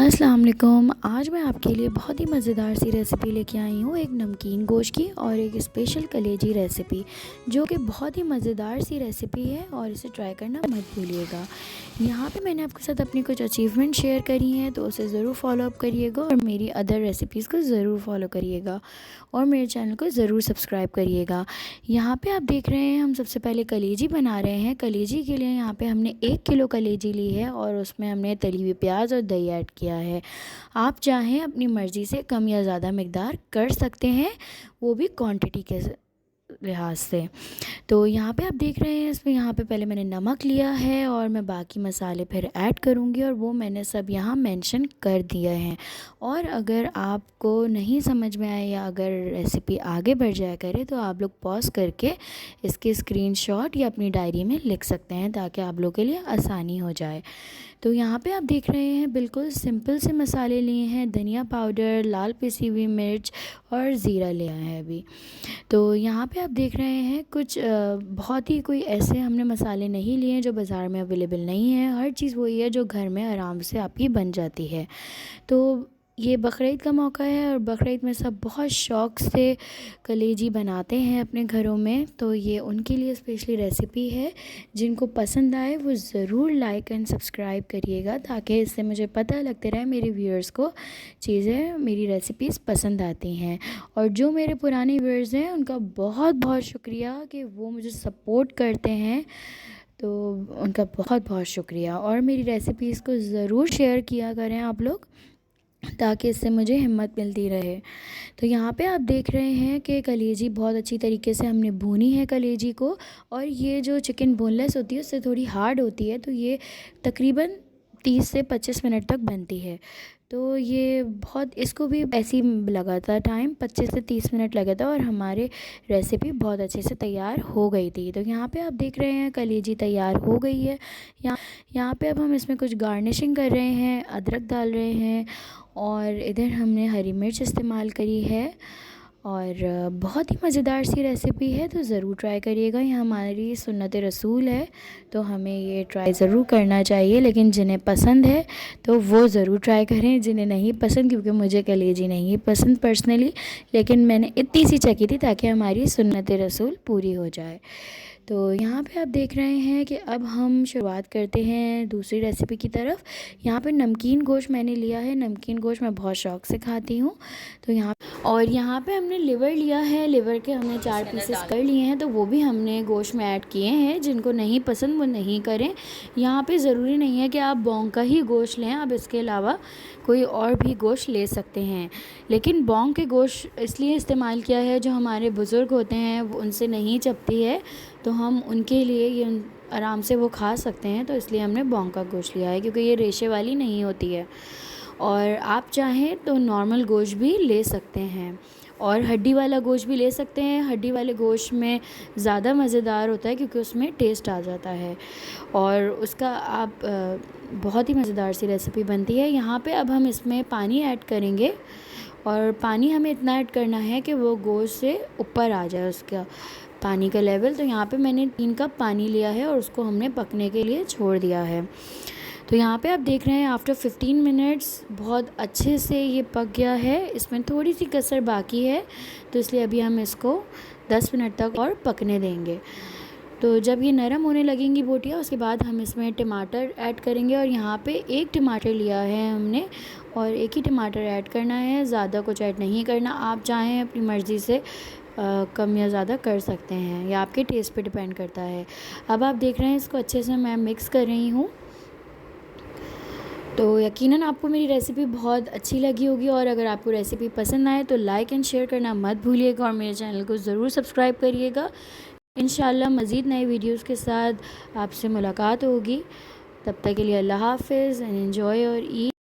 अस्सलाम वालेकुम। आज मैं आपके लिए बहुत ही मज़ेदार सी रेसिपी लेके आई हूँ, एक नमकीन गोश्त की और एक स्पेशल कलेजी रेसिपी, जो कि बहुत ही मज़ेदार सी रेसिपी है और इसे ट्राई करना मत भूलिएगा। यहाँ पे मैंने आपके साथ अपनी कुछ अचीवमेंट शेयर करी हैं, तो उसे ज़रूर फॉलो अप करिएगा और मेरी अदर रेसिपीज़ को ज़रूर फॉलो करिएगा और मेरे चैनल को ज़रूर सब्सक्राइब करिएगा। यहाँ पे आप देख रहे हैं, हम सबसे पहले कलेजी बना रहे हैं। कलेजी के लिए यहाँ पे हमने 1 किलो कलेजी ली है और उसमें हमने तली हुई प्याज और दही ऐड किया है। आप चाहें अपनी मर्ज़ी से कम या ज़्यादा मिक़दार कर सकते हैं, वो भी क्वांटिटी के लिहाज से। तो यहाँ पे आप देख रहे हैं, इसमें यहाँ पे पहले मैंने नमक लिया है और मैं बाकी मसाले फिर ऐड करूँगी और वो मैंने सब यहाँ मेंशन कर दिए हैं। और अगर आपको नहीं समझ में आए या अगर रेसिपी आगे बढ़ जाया करे तो आप लोग पॉज़ करके इसके स्क्रीनशॉट या अपनी डायरी में लिख सकते हैं, ताकि आप लोगों के लिए आसानी हो जाए। तो यहाँ पे आप देख रहे हैं, बिल्कुल सिंपल से मसाले लिए हैं। धनिया पाउडर, लाल पिसी हुई मिर्च और ज़ीरा लिया है अभी। तो यहाँ पे आप देख रहे हैं, कुछ बहुत ही कोई ऐसे हमने मसाले नहीं लिए हैं जो बाज़ार में अवेलेबल नहीं है। हर चीज़ वही है जो घर में आराम से आपकी बन जाती है। तो ये बकरीद का मौका है और बकरीद में सब बहुत शौक़ से कलेजी बनाते हैं अपने घरों में, तो ये उनके लिए स्पेशली रेसिपी है। जिनको पसंद आए वो ज़रूर लाइक एंड सब्सक्राइब करिएगा, ताकि इससे मुझे पता लगते रहे मेरे व्यूअर्स को चीज़ें, मेरी रेसिपीज़ पसंद आती हैं। और जो मेरे पुराने व्यूअर्स हैं उनका बहुत बहुत शुक्रिया कि वो मुझे सपोर्ट करते हैं, तो उनका बहुत बहुत शुक्रिया। और मेरी रेसिपीज़ को ज़रूर शेयर किया करें आप लोग, ताकि इससे मुझे हिम्मत मिलती रहे। तो यहाँ पे आप देख रहे हैं कि कलेजी बहुत अच्छी तरीके से हमने भूनी है कलेजी को। और ये जो चिकन बोनलेस होती है उससे थोड़ी हार्ड होती है, तो ये तकरीबन 30 से 25 मिनट तक बनती है। तो ये बहुत, इसको भी ऐसे ही लगा था टाइम, 25 से 30 मिनट लगा था और हमारे रेसिपी बहुत अच्छे से तैयार हो गई थी। तो यहाँ पे आप देख रहे हैं कलेजी तैयार हो गई है। यहाँ पे अब हम इसमें कुछ गार्निशिंग कर रहे हैं, अदरक डाल रहे हैं और इधर हमने हरी मिर्च इस्तेमाल करी है। और बहुत ही मज़ेदार सी रेसिपी है, तो ज़रूर ट्राई करिएगा। ये हमारी सुन्नत रसूल है, तो हमें ये ट्राई ज़रूर करना चाहिए। लेकिन जिन्हें पसंद है तो वो ज़रूर ट्राई करें, जिन्हें नहीं पसंद, क्योंकि मुझे कलेजी नहीं पसंद पर्सनली, लेकिन मैंने इतनी सी चखी थी ताकि हमारी सुन्नत रसूल पूरी हो जाए। तो यहाँ पे आप देख रहे हैं कि अब हम शुरुआत करते हैं दूसरी रेसिपी की तरफ। यहाँ पे नमकीन गोश्त मैंने लिया है। नमकीन गोश्त मैं बहुत शौक़ से खाती हूँ। तो यहाँ पे हमने लिवर लिया है। लिवर के हमने 4 पीसेस कर लिए हैं, तो वो भी हमने गोश्त में ऐड किए हैं। जिनको नहीं पसंद वो नहीं करें। यहाँ पे ज़रूरी नहीं है कि आप बॉन्ग का ही गोश्त लें, आप इसके अलावा कोई और भी गोश्त ले सकते हैं। लेकिन बॉन्ग के गोश्त इसलिए इस्तेमाल किया है, जो हमारे बुज़ुर्ग होते हैं वो उनसे नहीं चबती है, तो हम उनके लिए ये आराम से वो खा सकते हैं, तो इसलिए हमने बॉन्ग का गोश्त लिया है, क्योंकि ये रेशे वाली नहीं होती है। और आप चाहें तो नॉर्मल गोश्त भी ले सकते हैं और हड्डी वाला गोश्त भी ले सकते हैं। हड्डी वाले गोश्त में ज़्यादा मज़ेदार होता है, क्योंकि उसमें टेस्ट आ जाता है और उसका आप बहुत ही मज़ेदार सी रेसिपी बनती है। यहाँ पे अब हम इसमें पानी ऐड करेंगे और पानी हमें इतना ऐड करना है कि वो गोश्त से ऊपर आ जाए उसका पानी का लेवल। तो यहाँ पे मैंने 3 कप पानी लिया है और उसको हमने पकने के लिए छोड़ दिया है। तो यहाँ पे आप देख रहे हैं, आफ्टर 15 मिनट्स बहुत अच्छे से ये पक गया है। इसमें थोड़ी सी कसर बाकी है, तो इसलिए अभी हम इसको 10 मिनट तक और पकने देंगे। तो जब ये नरम होने लगेंगी बोटियाँ, उसके बाद हम इसमें टमाटर ऐड करेंगे। और यहाँ पे 1 टमाटर लिया है हमने और 1 ही टमाटर ऐड करना है, ज़्यादा कुछ ऐड नहीं करना। आप चाहें अपनी मर्ज़ी से कम या ज़्यादा कर सकते हैं, या आपके टेस्ट पे डिपेंड करता है। अब आप देख रहे हैं, इसको अच्छे से मैं मिक्स कर रही हूँ। तो यकीनन आपको मेरी रेसिपी बहुत अच्छी लगी होगी, और अगर आपको रेसिपी पसंद आए तो लाइक एंड शेयर करना मत भूलिएगा और मेरे चैनल को ज़रूर सब्सक्राइब करिएगा। इंशाल्लाह मज़ीद नए वीडियोस के साथ आपसे मुलाकात होगी। तब तक के लिए अल्लाह हाफ़िज़ एंड एन्जॉय और ईट।